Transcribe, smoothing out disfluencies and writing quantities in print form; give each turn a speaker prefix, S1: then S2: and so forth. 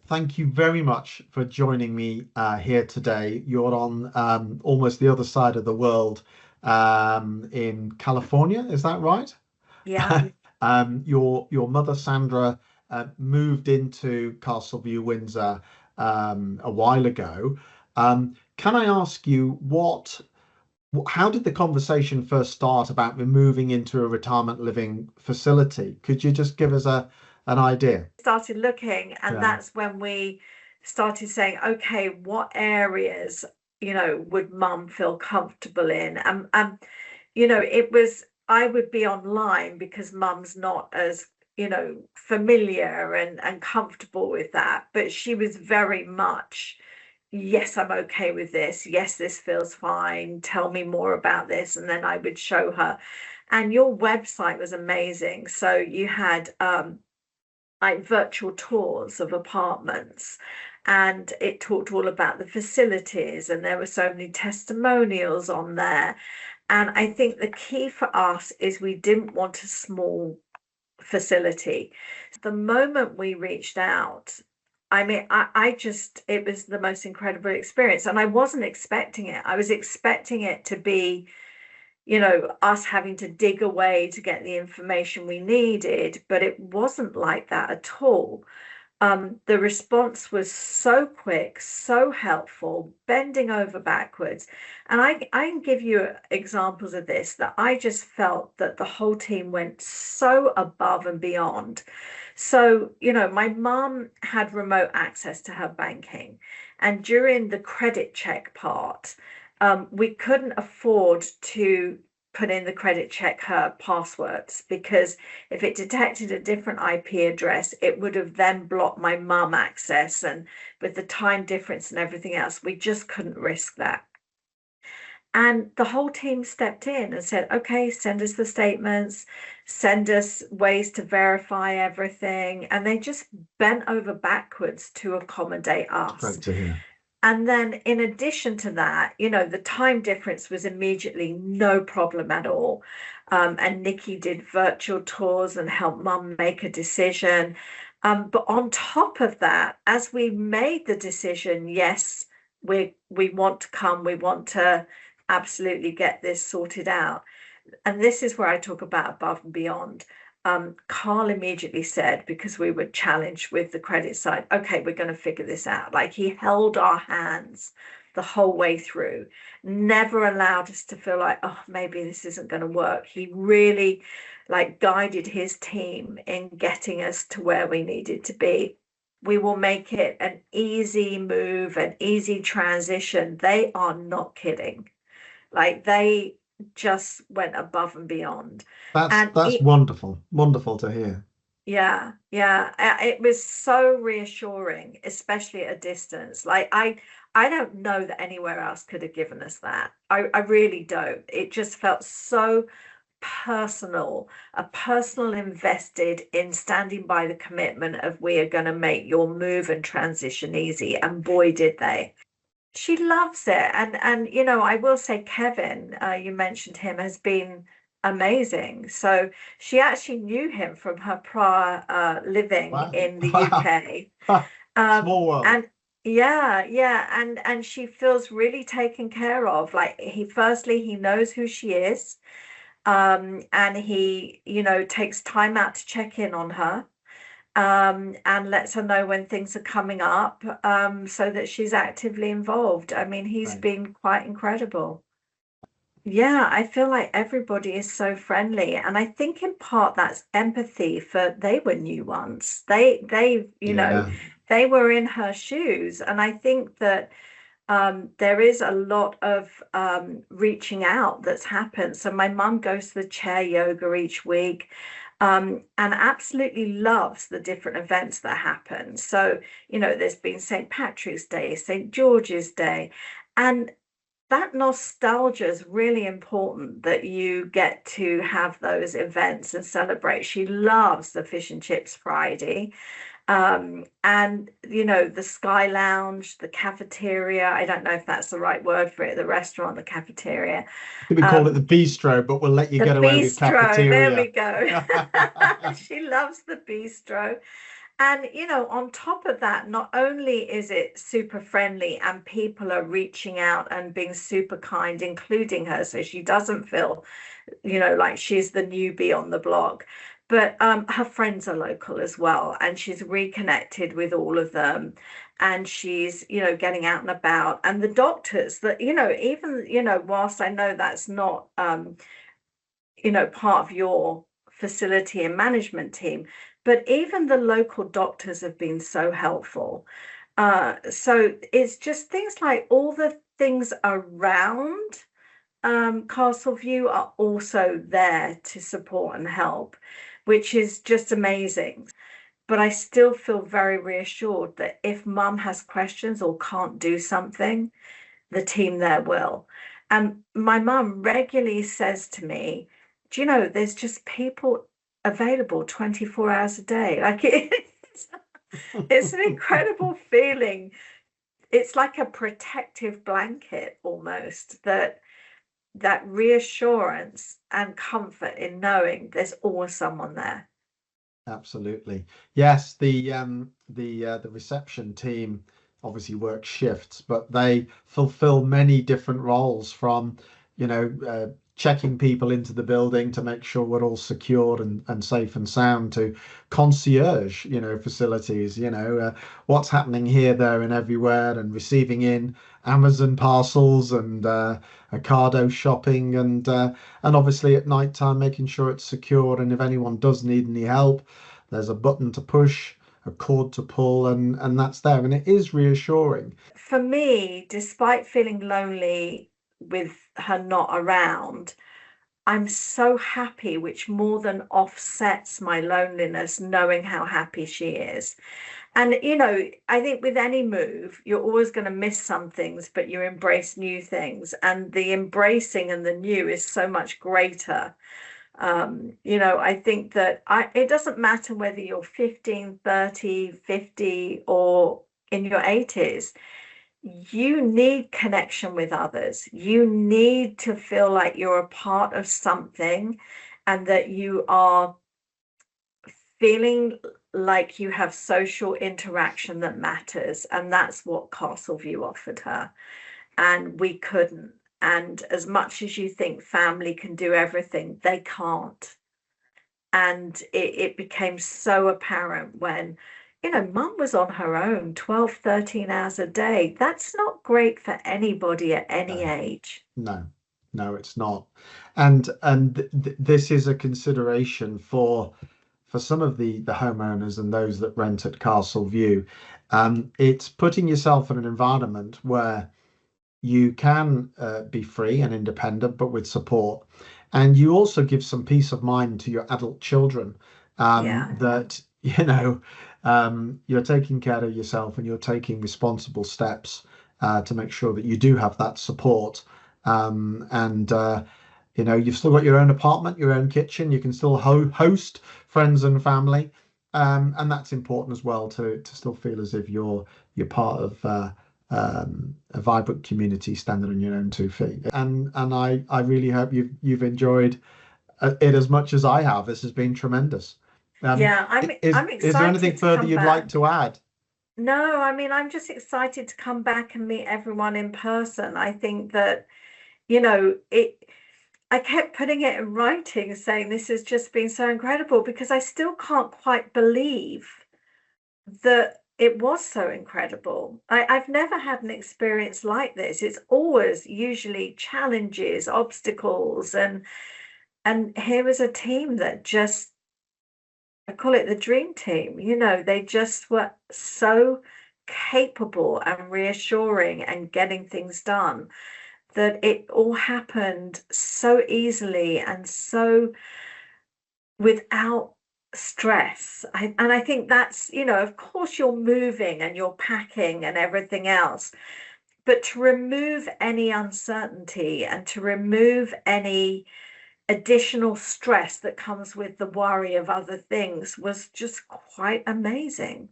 S1: thank you very much for joining me here today. You're on almost the other side of the world in California, is that right?
S2: Yeah.
S1: Your mother Sandra moved into Castleview, Windsor a while ago. Can I ask you how did the conversation first start about moving into a retirement living facility? Could you just give us an idea?
S2: Started looking, and
S1: Yeah.
S2: that's when we started saying, okay, what areas, would mum feel comfortable in? It was, I would be online because mum's not as, familiar and comfortable with that. But she was very much, yes, I'm okay with this. Yes, this feels fine. Tell me more about this. And then I would show her. And your website was amazing. So you had like virtual tours of apartments, and it talked all about the facilities, and there were so many testimonials on there. And I think the key for us is we didn't want a small facility. The moment we reached out, I mean, I just, it was the most incredible experience. And I wasn't expecting it. I was expecting it to be, us having to dig away to get the information we needed, but it wasn't like that at all. The response was so quick, so helpful, bending over backwards. And I can give you examples of this that I just felt that the whole team went so above and beyond. So, my mum had remote access to her banking. And during the credit check part, we couldn't afford to put in the credit check her passwords, because if it detected a different IP address, it would have then blocked my mum access. And with the time difference and everything else, we just couldn't risk that. And the whole team stepped in and said, okay, send us the statements, send us ways to verify everything. And they just bent over backwards to accommodate
S1: It's
S2: us.
S1: great to hear.
S2: And then in addition to that, the time difference was immediately no problem at all. And Nikki did virtual tours and helped mum make a decision. But on top of that, as we made the decision, yes, we want to come, we want to absolutely get this sorted out. And this is where I talk about above and beyond. Carl immediately said, because we were challenged with the credit side, okay, we're going to figure this out. Like, he held our hands the whole way through, never allowed us to feel like, oh, maybe this isn't going to work. He really like guided his team in getting us to where we needed to be. We will make it an easy move, an easy transition. They are not kidding. Like, they just went above and beyond.
S1: That's
S2: And
S1: that's
S2: it,
S1: wonderful. Wonderful to hear.
S2: yeah, yeah, it was so reassuring, especially at a distance. Like, I don't know that anywhere else could have given us that. I really don't. It just felt so personal, a personal invested in standing by the commitment of, we are going to make your move and transition easy. And boy, did they. She loves it. And I will say Kevin, you mentioned him, has been amazing. So she actually knew him from her prior living
S1: Wow.
S2: in the UK.
S1: Small world.
S2: And yeah, yeah, and she feels really taken care of. Like, he knows who she is. And he, takes time out to check in on her, and lets her know when things are coming up, so that she's actively involved. I mean, he's
S1: Right.
S2: been quite incredible. Yeah, I feel like everybody is so friendly, and I think in part that's empathy for, they were new ones.
S1: Yeah.
S2: They were in her shoes, and I think that there is a lot of reaching out that's happened. So my mum goes to the chair yoga each week, and absolutely loves the different events that happen. So, there's been St. Patrick's Day, St. George's Day, and that nostalgia is really important, that you get to have those events and celebrate. She loves the Fish and Chips Friday. And the Sky Lounge, the cafeteria, I don't know if that's the right word for it, the restaurant, the cafeteria,
S1: We call it the
S2: um,
S1: bistro, but we'll let you
S2: the
S1: get away with
S2: bistro, there we
S1: cafeteria.
S2: go. She loves the bistro. And, on top of that, not only is it super friendly and people are reaching out and being super kind, including her, so she doesn't feel, like she's the newbie on the block, but her friends are local as well. And she's reconnected with all of them. And she's, getting out and about. And the doctors that, even, whilst I know that's not, part of your facility and management team, but even the local doctors have been so helpful. So it's just things like all the things around Castleview are also there to support and help, which is just amazing. But I still feel very reassured that if mum has questions or can't do something, the team there will. And my mum regularly says to me, do you know, there's just people available 24 hours a day. Like it's an incredible feeling. It's like a protective blanket almost, that reassurance and comfort in knowing there's always someone there.
S1: Absolutely. Yes, the reception team obviously work shifts, but they fulfill many different roles from, checking people into the building to make sure we're all secured and safe and sound, to concierge, facilities, what's happening here, there, and everywhere, and receiving in Amazon parcels and Ocado shopping, and obviously at night time making sure it's secure. And if anyone does need any help, there's a button to push, a cord to pull, and that's there. And it is reassuring.
S2: For me, despite feeling lonely with her not around, I'm so happy, which more than offsets my loneliness, knowing how happy she is. And, I think with any move, you're always going to miss some things, but you embrace new things. And the embracing and the new is so much greater. I think that it doesn't matter whether you're 15, 30, 50, or in your 80s. You need connection with others. You need to feel like you're a part of something and that you are feeling like you have social interaction that matters. And that's what Castleview offered her. And we couldn't. And as much as you think family can do everything, they can't. And it became so apparent when, mum was on her own 12, 13 hours a day. That's not great for anybody at any
S1: No,
S2: age.
S1: no, no, it's not. And this is a consideration for some of the homeowners and those that rent at Castle View. It's putting yourself in an environment where you can be free and independent, but with support. And you also give some peace of mind to your adult children,
S2: Yeah.
S1: that, you're taking care of yourself and you're taking responsible steps to make sure that you do have that support. And you've still got your own apartment, your own kitchen. You can still host friends and family, and that's important as well, to still feel as if you're part of a vibrant community standing on your own 2 feet. And I really hope you've enjoyed it as much as I have. This has been tremendous.
S2: Yeah, I'm
S1: Is there anything
S2: excited to
S1: further
S2: come
S1: you'd like
S2: back.
S1: to add?
S2: No, I mean, I'm just excited to come back and meet everyone in person. I think that, it I kept putting it in writing, saying this has just been so incredible, because I still can't quite believe that it was so incredible. I've never had an experience like this. It's always usually challenges, obstacles, and here was a team that just, I call it the dream team. They just were so capable and reassuring and getting things done, that it all happened so easily and so without stress. And I think that's, of course you're moving and you're packing and everything else, but to remove any uncertainty and to remove any additional stress that comes with the worry of other things was just quite amazing.